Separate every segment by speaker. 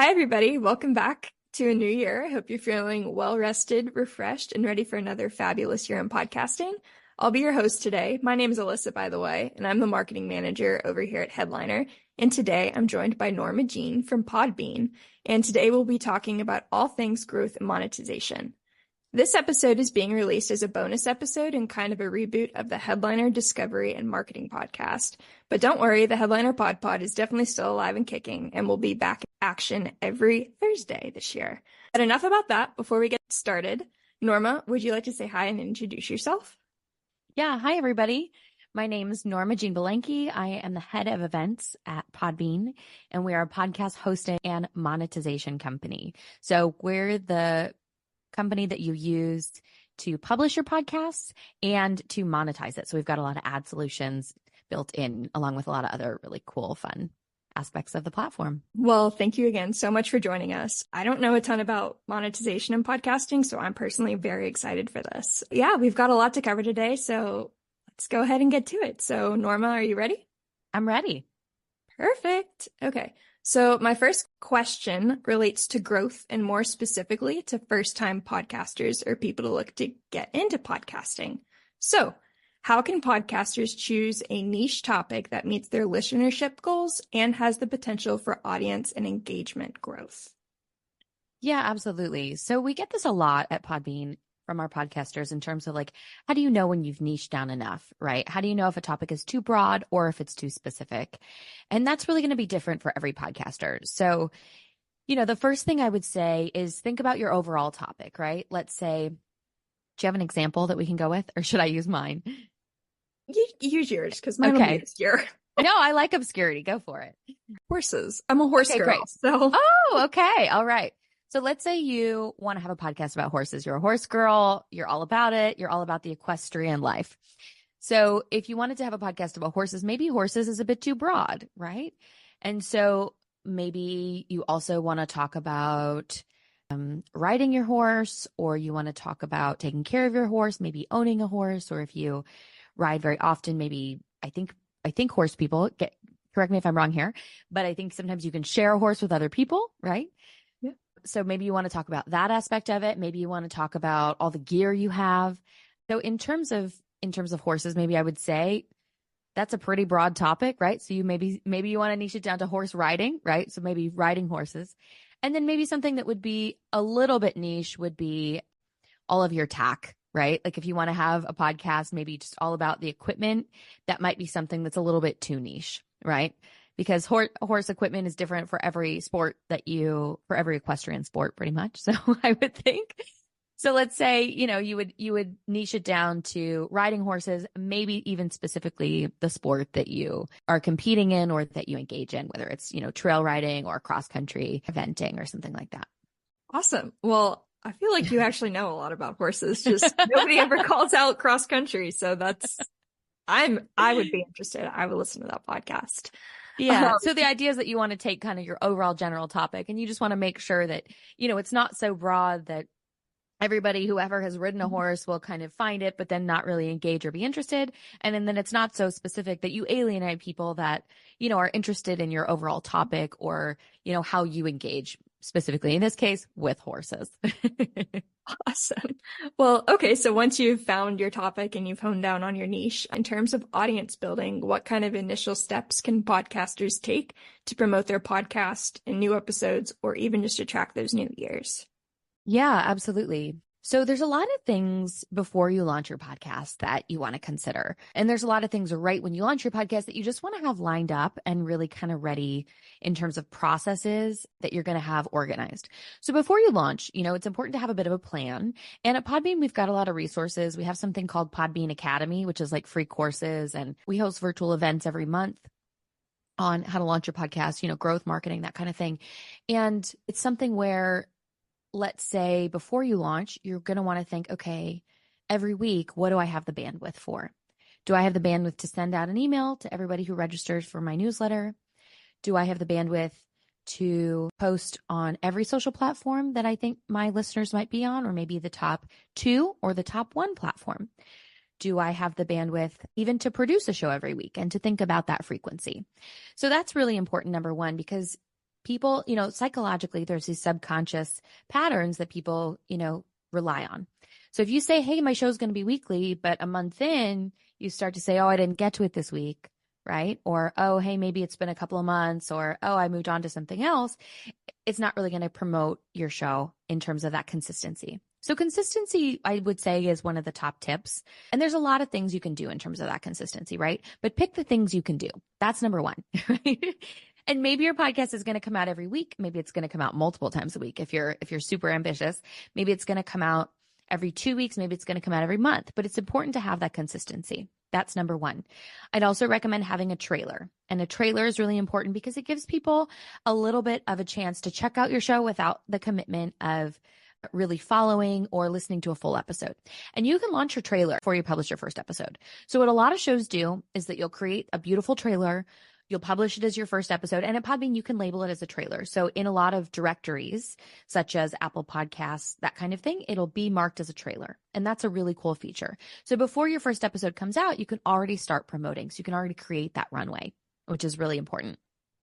Speaker 1: Hi, everybody. Welcome back to a new year. I hope you're feeling well rested, refreshed, and ready for another fabulous year in podcasting. I'll be your host today. My name is Elissa, by the way, and I'm the marketing manager over here at Headliner. And today I'm joined by Norma Jean from Podbean. And today we'll be talking about all things growth and monetization. This episode is being released as a bonus episode and kind of a reboot of the Headliner Discovery and Marketing podcast. But don't worry, the Headliner Pod is definitely still alive and kicking and will be back in action every Thursday this year. But enough about that. Before we get started, Norma, would you like to say hi and introduce yourself?
Speaker 2: Yeah, hi everybody. My name is Norma Jean. I am the head of events at Podbean, and we are a podcast hosting and monetization company. So we're the company that you use to publish your podcasts and to monetize it. So we've got a lot of ad solutions built in, along with a lot of other really cool, fun aspects of the platform.
Speaker 1: Well, thank you again so much for joining us. I don't know a ton about monetization and podcasting, so I'm personally very excited for this. Yeah, we've got a lot to cover today, so let's go ahead and get to it. So Norma, are you ready?
Speaker 2: I'm ready.
Speaker 1: Perfect. Okay. So my first question relates to growth and more specifically to first-time podcasters or people to look to get into podcasting. So how can podcasters choose a niche topic that meets their listenership goals and has the potential for audience and engagement growth?
Speaker 2: Yeah, absolutely. So we get this a lot at Podbean from our podcasters in terms of like, how do you know when you've niched down enough, right? How do you know if a topic is too broad or if it's too specific? And that's really going to be different for every podcaster. So, the first thing I would say is think about your overall topic, right? Let's say, do you have an example that we can go with, or should I use mine?
Speaker 1: Use yours, because mine will be obscure.
Speaker 2: No, I like obscurity. Go for it.
Speaker 1: Horses. I'm a horse girl.
Speaker 2: Great.
Speaker 1: So.
Speaker 2: Oh, okay. All right. So let's say you want to have a podcast about horses. You're a horse girl. You're all about it. You're all about the equestrian life. So if you wanted to have a podcast about horses, maybe horses is a bit too broad, right? And so maybe you also want to talk about riding your horse, or you want to talk about taking care of your horse, maybe owning a horse, or if you ride very often, maybe I think horse people correct me if I'm wrong here, but I think sometimes you can share a horse with other people, right? So maybe you want to talk about that aspect of it. Maybe you want to talk about all the gear you have. So in terms of horses, maybe I would say that's a pretty broad topic, right? So maybe you want to niche it down to horse riding, right? So maybe riding horses. And then maybe something that would be a little bit niche would be all of your tack, right? Like if you want to have a podcast, maybe just all about the equipment, that might be something that's a little bit too niche, right? Because horse equipment is different for every sport for every equestrian sport, pretty much. So I would think. So let's say, you would niche it down to riding horses, maybe even specifically the sport that you are competing in or that you engage in, whether it's, trail riding or cross country eventing or something like that.
Speaker 1: Awesome. Well, I feel like you actually know a lot about horses. Just nobody ever calls out cross country. So I would be interested. I would listen to that podcast.
Speaker 2: Yeah. So the idea is that you want to take kind of your overall general topic and you just want to make sure that, it's not so broad that everybody, whoever has ridden a horse, will kind of find it, but then not really engage or be interested. And then it's not so specific that you alienate people that, are interested in your overall topic or, how you engage specifically, in this case, with horses.
Speaker 1: Awesome. Well, okay. So once you've found your topic and you've honed down on your niche, in terms of audience building, what kind of initial steps can podcasters take to promote their podcast in new episodes or even just attract those new ears?
Speaker 2: Yeah, absolutely. So there's a lot of things before you launch your podcast that you want to consider. And there's a lot of things right when you launch your podcast that you just want to have lined up and really kind of ready in terms of processes that you're going to have organized. So before you launch, it's important to have a bit of a plan. And at Podbean, we've got a lot of resources. We have something called Podbean Academy, which is like free courses. And we host virtual events every month on how to launch your podcast, growth marketing, that kind of thing. And it's something where, let's say before you launch, you're going to want to think, okay, every week, what do I have the bandwidth for? Do I have the bandwidth to send out an email to everybody who registers for my newsletter? Do I have the bandwidth to post on every social platform that I think my listeners might be on, or maybe the top 2 or the top 1 platform? Do I have the bandwidth even to produce a show every week and to think about that frequency? So that's really important, number one, because People, psychologically, there's these subconscious patterns that people, rely on. So if you say, hey, my show's going to be weekly, but a month in, you start to say, oh, I didn't get to it this week, right? Or, oh, hey, maybe it's been a couple of months, or, oh, I moved on to something else. It's not really going to promote your show in terms of that consistency. So consistency, I would say, is one of the top tips. And there's a lot of things you can do in terms of that consistency, right? But pick the things you can do. That's number one, right? And maybe your podcast is going to come out every week. Maybe it's going to come out multiple times a week. If you're super ambitious, maybe it's going to come out every 2 weeks. Maybe it's going to come out every month, but it's important to have that consistency. That's number one. I'd also recommend having a trailer, and a trailer is really important because it gives people a little bit of a chance to check out your show without the commitment of really following or listening to a full episode. And you can launch your trailer before you publish your first episode. So what a lot of shows do is that you'll create a beautiful trailer. You'll publish it as your first episode. And at Podbean, you can label it as a trailer. So in a lot of directories, such as Apple Podcasts, that kind of thing, it'll be marked as a trailer. And that's a really cool feature. So before your first episode comes out, you can already start promoting. So you can already create that runway, which is really important.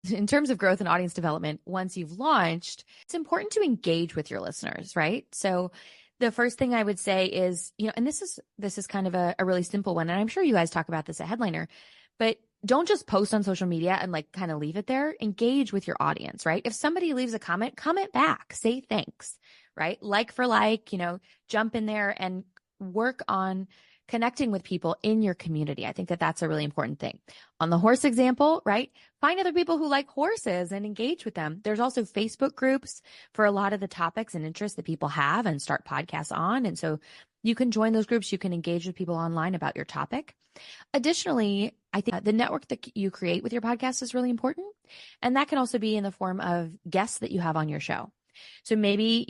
Speaker 2: In terms of growth and audience development, once you've launched, it's important to engage with your listeners, right? So the first thing I would say is, and this is kind of a really simple one. And I'm sure you guys talk about this at Headliner, but don't just post on social media and kind of leave it there. Engage with your audience, right? If somebody leaves a comment back, say thanks, right? Like for like, jump in there and work on connecting with people in your community. I think that that's a really important thing. On the horse example, right? Find other people who like horses and engage with them. There's also Facebook groups for a lot of the topics and interests that people have and start podcasts on. And so you can join those groups. You can engage with people online about your topic. Additionally, I think the network that you create with your podcast is really important. And that can also be in the form of guests that you have on your show. So maybe,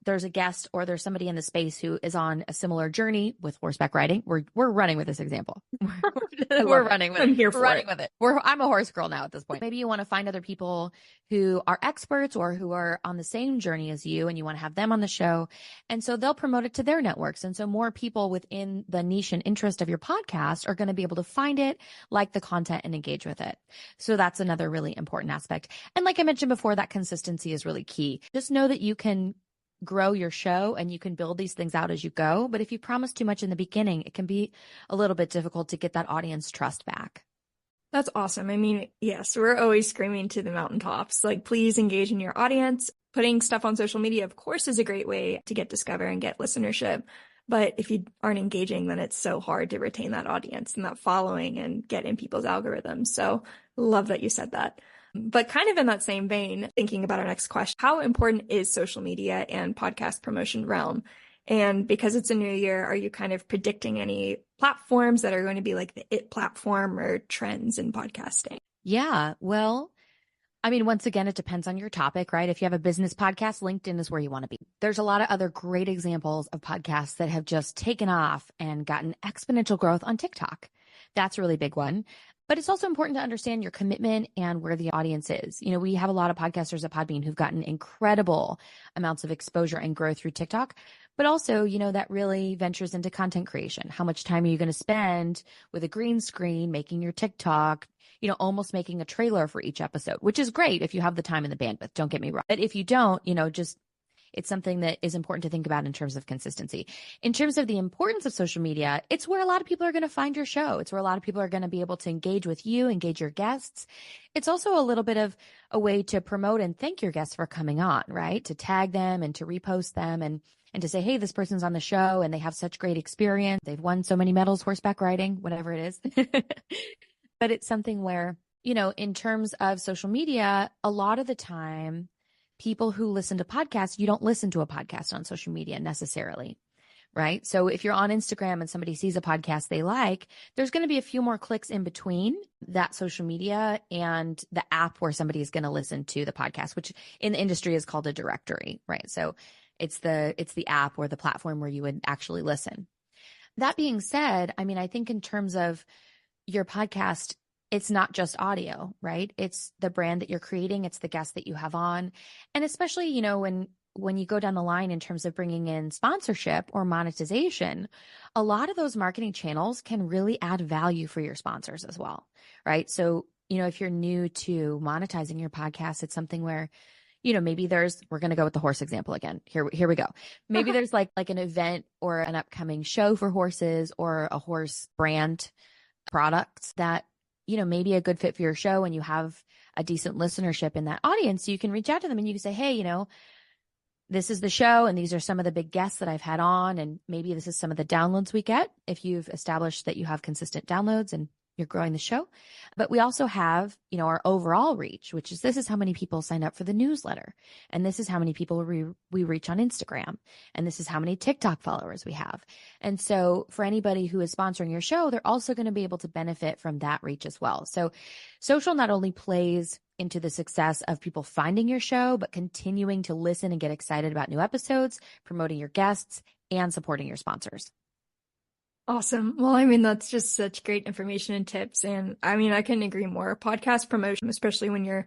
Speaker 2: there's a guest or there's somebody in the space who is on a similar journey with horseback riding. We're running with this example. We're running with it.
Speaker 1: I'm here for
Speaker 2: running
Speaker 1: it.
Speaker 2: with it. I'm a horse girl now at this point. Maybe you want to find other people who are experts or who are on the same journey as you, and you want to have them on the show. And so they'll promote it to their networks. And so more people within the niche and interest of your podcast are going to be able to find it, like the content, and engage with it. So that's another really important aspect. And like I mentioned before, that consistency is really key. Just know that you can grow your show and you can build these things out as you go. But if you promise too much in the beginning, it can be a little bit difficult to get that audience trust back.
Speaker 1: That's awesome. I mean, yes, we're always screaming to the mountaintops, please engage in your audience. Putting stuff on social media, of course, is a great way to get discovered and get listenership. But if you aren't engaging, then it's so hard to retain that audience and that following and get in people's algorithms. So love that you said that. But kind of in that same vein, thinking about our next question, how important is social media and podcast promotion realm? And because it's a new year, are you kind of predicting any platforms that are going to be like the it platform or trends in podcasting?
Speaker 2: Yeah, well, I mean, once again, it depends on your topic, right? If you have a business podcast, LinkedIn is where you want to be. There's a lot of other great examples of podcasts that have just taken off and gotten exponential growth on TikTok. That's a really big one. But it's also important to understand your commitment and where the audience is. We have a lot of podcasters at Podbean who've gotten incredible amounts of exposure and growth through TikTok, but also, that really ventures into content creation. How much time are you going to spend with a green screen, making your TikTok, almost making a trailer for each episode, which is great if you have the time and the bandwidth. Don't get me wrong. But if you don't, it's something that is important to think about in terms of consistency. In terms of the importance of social media, it's where a lot of people are going to find your show. It's where a lot of people are going to be able to engage with you, engage your guests. It's also a little bit of a way to promote and thank your guests for coming on, right? To tag them and to repost them and to say, hey, this person's on the show and they have such great experience. They've won so many medals, horseback riding, whatever it is. But it's something where, in terms of social media, a lot of the time, people who listen to podcasts, you don't listen to a podcast on social media necessarily, right? So if you're on Instagram and somebody sees a podcast they like, there's going to be a few more clicks in between that social media and the app where somebody is going to listen to the podcast, which in the industry is called a directory, right? So it's the app or the platform where you would actually listen. That being said, I mean, I think in terms of your podcast, it's not just audio, right? It's the brand that you're creating. It's the guests that you have on. And especially, when you go down the line in terms of bringing in sponsorship or monetization, a lot of those marketing channels can really add value for your sponsors as well, right? So if you're new to monetizing your podcast, it's something where, maybe we're going to go with the horse example again. Here we go. Maybe there's like an event or an upcoming show for horses or a horse brand product that, maybe a good fit for your show, and you have a decent listenership in that audience. You can reach out to them and you can say, hey, this is the show and these are some of the big guests that I've had on. And maybe this is some of the downloads we get if you've established that you have consistent downloads and you're growing the show. But we also have, our overall reach, which is this is how many people sign up for the newsletter. And this is how many people we reach on Instagram. And this is how many TikTok followers we have. And so for anybody who is sponsoring your show, they're also going to be able to benefit from that reach as well. So social not only plays into the success of people finding your show, but continuing to listen and get excited about new episodes, promoting your guests, and supporting your sponsors.
Speaker 1: Awesome. Well, that's just such great information and tips. And I couldn't agree more. Podcast promotion, especially when you're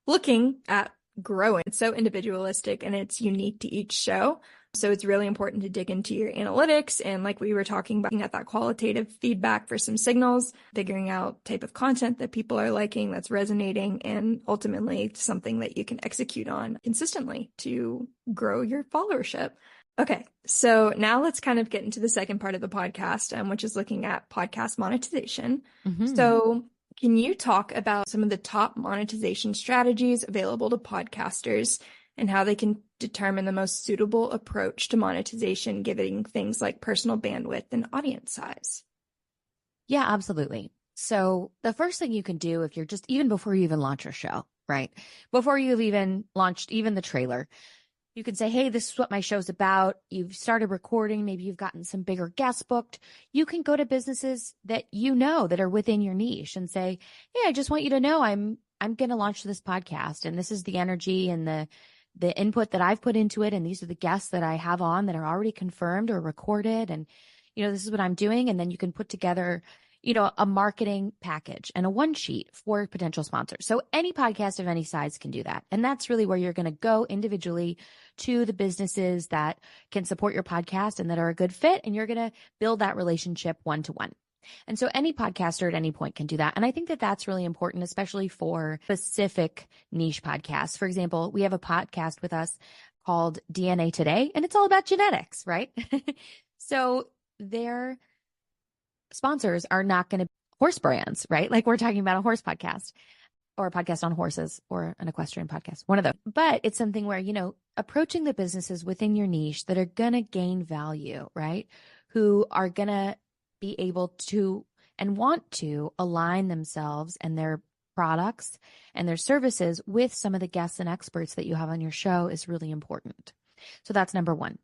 Speaker 1: looking at growing, it's so individualistic and it's unique to each show. So it's really important to dig into your analytics. And like we were talking about, looking at that qualitative feedback for some signals, figuring out type of content that people are liking, that's resonating, and ultimately something that you can execute on consistently to grow your followership. Okay, so now let's kind of get into the second part of the podcast, which is looking at podcast monetization.
Speaker 2: Mm-hmm.
Speaker 1: So can you talk about some of the top monetization strategies available to podcasters and how they can determine the most suitable approach to monetization, given things like personal bandwidth and audience size?
Speaker 2: Yeah, absolutely. So the first thing you can do if you're even before you even launch your show, right? Before you've even launched even the trailer, you can say, hey, this is what my show's about. You've started recording. Maybe you've gotten some bigger guests booked. You can go to businesses that that are within your niche and say, hey, I just want you to know I'm going to launch this podcast. And this is the energy and the input that I've put into it. And these are the guests that I have on that are already confirmed or recorded. And, this is what I'm doing. And then you can put together a marketing package and a one sheet for potential sponsors. So any podcast of any size can do that. And that's really where you're going to go individually to the businesses that can support your podcast and that are a good fit. And you're going to build that relationship one-to-one. And so any podcaster at any point can do that. And I think that that's really important, especially for specific niche podcasts. For example, we have a podcast with us called DNA Today, and it's all about genetics, right? So their sponsors are not going to be horse brands, right? Like we're talking about a horse podcast or a podcast on horses or an equestrian podcast, one of those. But it's something where, approaching the businesses within your niche that are going to gain value, right? Who are going to be able to and want to align themselves and their products and their services with some of the guests and experts that you have on your show is really important. So that's number one.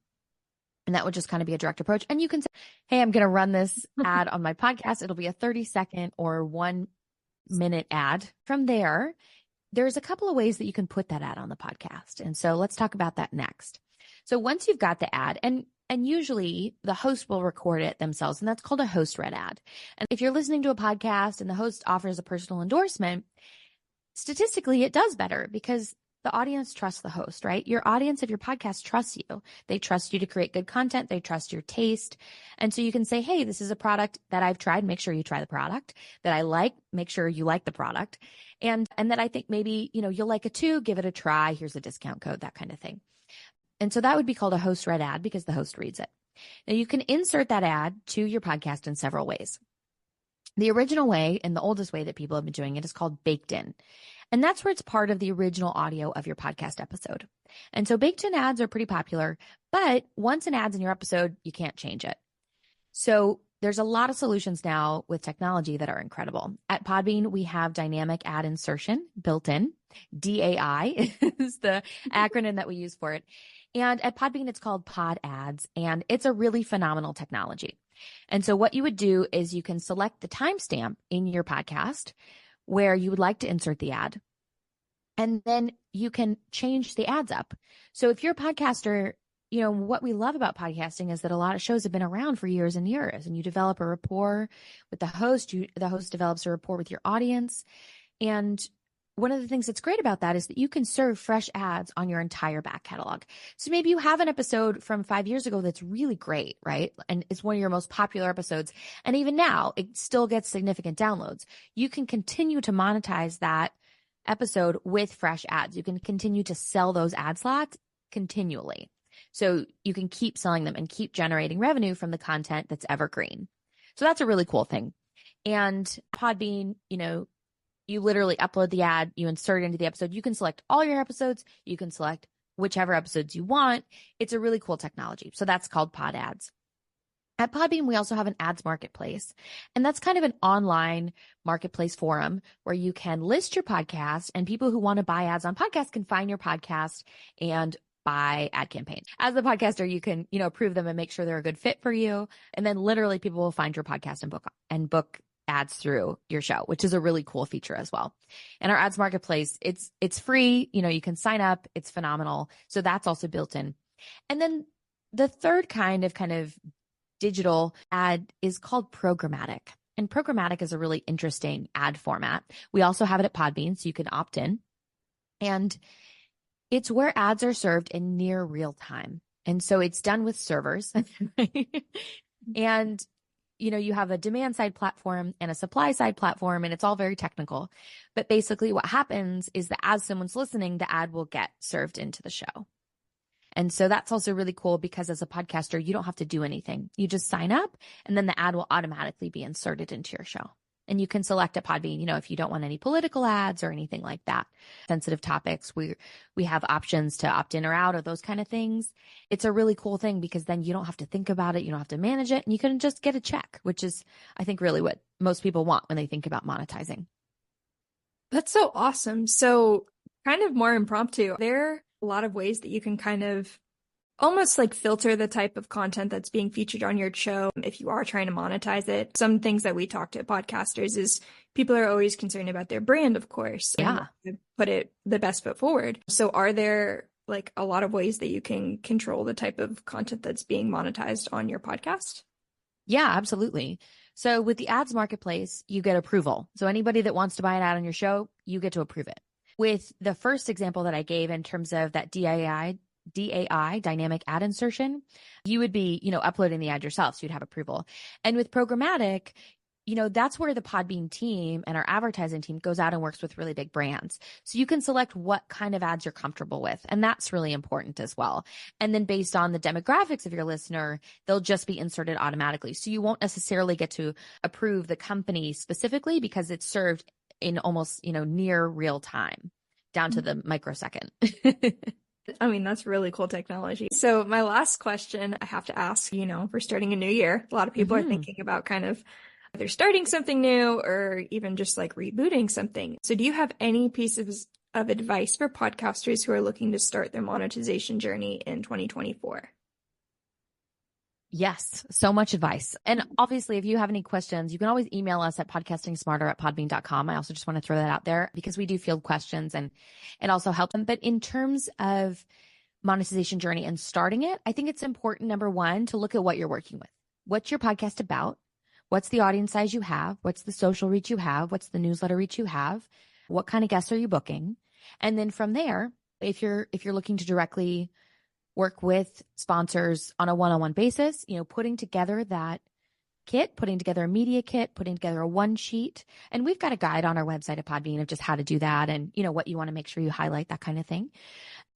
Speaker 2: And that would just kind of be a direct approach. And you can say, hey, I'm going to run this ad on my podcast. It'll be a 30-second or 1-minute ad. From there, there's a couple of ways that you can put that ad on the podcast. And so let's talk about that next. So once you've got the ad, and usually the host will record it themselves, and that's called a host read ad. And if you're listening to a podcast and the host offers a personal endorsement, statistically, it does better because the audience trusts the host, right? Your audience of your podcast trusts you. They trust you to create good content. They trust your taste. And so you can say, hey, this is a product that I've tried. Make sure you try the product. That I like. Make sure you like the product. And that I think maybe, you'll like it too. Give it a try. Here's a discount code, that kind of thing. And so that would be called a host read ad because the host reads it. Now you can insert that ad to your podcast in several ways. The original way and the oldest way that people have been doing it is called baked in. And that's where it's part of the original audio of your podcast episode. And so baked in ads are pretty popular, but once an ad's in your episode, you can't change it. So there's a lot of solutions now with technology that are incredible. At Podbean, we have dynamic ad insertion built in. DAI is the acronym that we use for it. And at Podbean, it's called Pod Ads, and it's a really phenomenal technology. And so what you would do is you can select the timestamp in your podcast where you would like to insert the ad, and then you can change the ads up. So if you're a podcaster, what we love about podcasting is that a lot of shows have been around for years and years, and you develop a rapport with the host. The host develops a rapport with your audience. And one of the things that's great about that is that you can serve fresh ads on your entire back catalog. So maybe you have an episode from 5 years ago that's really great, right? And it's one of your most popular episodes. And even now, it still gets significant downloads. You can continue to monetize that episode with fresh ads. You can continue to sell those ad slots continually. So you can keep selling them and keep generating revenue from the content that's evergreen. So that's a really cool thing. And Podbean, you literally upload the ad, you insert it into the episode. You can select all your episodes. You can select whichever episodes you want. It's a really cool technology. So that's called Pod Ads. At Podbean, we also have an ads marketplace, and that's kind of an online marketplace forum where you can list your podcast, and people who want to buy ads on podcasts can find your podcast and buy ad campaigns. As a podcaster, you can, approve them and make sure they're a good fit for you. And then literally people will find your podcast and book ads through your show, which is a really cool feature as well. And our ads marketplace, it's free. You can sign up. It's phenomenal. So that's also built in. And then the third kind of digital ad is called programmatic. And programmatic is a really interesting ad format. We also have it at Podbean, so you can opt in. And it's where ads are served in near real time. And so it's done with servers. And you have a demand side platform and a supply side platform, and it's all very technical. But basically what happens is that as someone's listening, the ad will get served into the show. And so that's also really cool because as a podcaster, you don't have to do anything. You just sign up and then the ad will automatically be inserted into your show. And you can select at Podbean, if you don't want any political ads or anything like that, sensitive topics, we have options to opt in or out of those kind of things. It's a really cool thing because then you don't have to think about it. You don't have to manage it, and you can just get a check, which is, I think, really what most people want when they think about monetizing.
Speaker 1: That's so awesome. So kind of more impromptu, there are a lot of ways that you can kind of almost like filter the type of content that's being featured on your show if you are trying to monetize it. Some things that we talk to podcasters is people are always concerned about their brand, of course, and put it the best foot forward. So are there like a lot of ways that you can control the type of content that's being monetized on your podcast?
Speaker 2: Yeah, absolutely. So with the ads marketplace, you get approval. So anybody that wants to buy an ad on your show, you get to approve it. With the first example that I gave in terms of that DAI, dynamic ad insertion, you would be, uploading the ad yourself. So you'd have approval. And with programmatic, that's where the Podbean team and our advertising team goes out and works with really big brands. So you can select what kind of ads you're comfortable with. And that's really important as well. And then based on the demographics of your listener, they'll just be inserted automatically. So you won't necessarily get to approve the company specifically because it's served in almost, near real time, down to the microsecond.
Speaker 1: I mean, that's really cool technology. So my last question I have to ask, we're starting a new year. A lot of people are thinking about kind of either starting something new or even just like rebooting something. So do you have any pieces of advice for podcasters who are looking to start their monetization journey in 2024?
Speaker 2: Yes, so much advice. And obviously, if you have any questions, you can always email us at podcastingsmarter@podbean.com. I also just want to throw that out there because we do field questions and also help them. But in terms of monetization journey and starting it, I think it's important, number one, to look at what you're working with. What's your podcast about? What's the audience size you have? What's the social reach you have? What's the newsletter reach you have? What kind of guests are you booking? And then from there, if you're looking to directly work with sponsors on a one-on-one basis, putting together that kit, putting together a media kit, putting together a one sheet. And we've got a guide on our website at Podbean of just how to do that and, what you want to make sure you highlight, that kind of thing.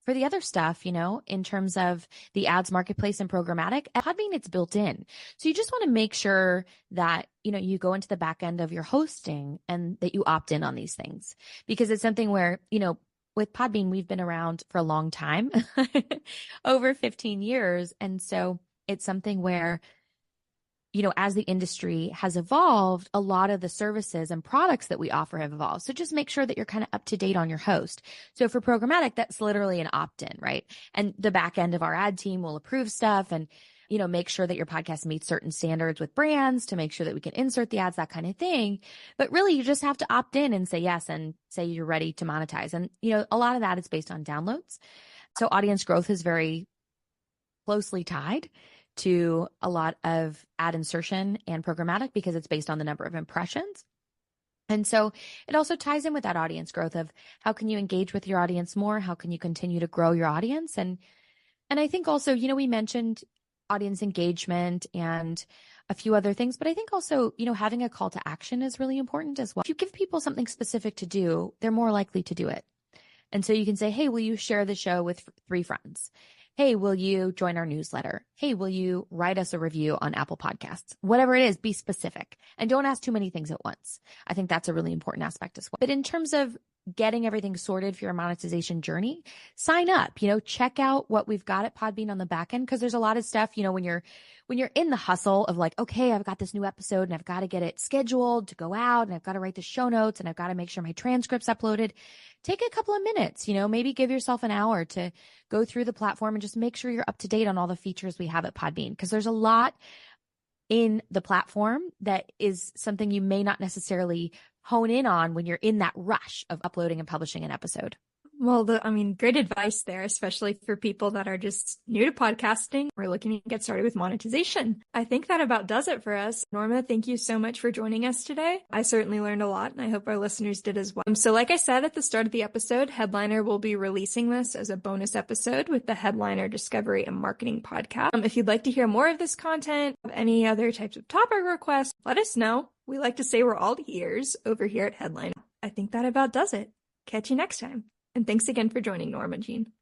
Speaker 2: For the other stuff, in terms of the ads marketplace and programmatic, at Podbean, it's built in. So you just want to make sure that, you go into the back end of your hosting and that you opt in on these things, because it's something where, with Podbean, we've been around for a long time, over 15 years. And so it's something where, as the industry has evolved, a lot of the services and products that we offer have evolved. So just make sure that you're kind of up to date on your host. So for programmatic, that's literally an opt-in, right? And the back end of our ad team will approve stuff and, make sure that your podcast meets certain standards with brands to make sure that we can insert the ads, that kind of thing. But really, you just have to opt in and say yes and say you're ready to monetize. And, a lot of that is based on downloads. So audience growth is very closely tied to a lot of ad insertion and programmatic because it's based on the number of impressions. And so it also ties in with that audience growth of how can you engage with your audience more? How can you continue to grow your audience? And I think also, we mentioned audience engagement and a few other things, but I think also, having a call to action is really important as well. If you give people something specific to do, they're more likely to do it. And so you can say, hey, will you share the show with 3 friends? Hey, will you join our newsletter? Hey, will you write us a review on Apple Podcasts? Whatever it is, be specific and don't ask too many things at once. I think that's a really important aspect as well. But in terms of getting everything sorted for your monetization journey, sign up, check out what we've got at Podbean on the back end, because there's a lot of stuff, when you're in the hustle of like, okay, I've got this new episode and I've got to get it scheduled to go out and I've got to write the show notes and I've got to make sure my transcript's uploaded. Take a couple of minutes, maybe give yourself an hour to go through the platform and just make sure you're up to date on all the features we have at Podbean, because there's a lot in the platform that is something you may not necessarily hone in on when you're in that rush of uploading and publishing an episode.
Speaker 1: Well, great advice there, especially for people that are just new to podcasting or looking to get started with monetization. I think that about does it for us. Norma, thank you so much for joining us today. I certainly learned a lot, and I hope our listeners did as well. So like I said at the start of the episode, Headliner will be releasing this as a bonus episode with the Headliner Discovery and Marketing podcast. If you'd like to hear more of this content, or any other types of topic requests, let us know. We like to say we're all ears over here at Headliner. I think that about does it. Catch you next time. And thanks again for joining, Norma Jean.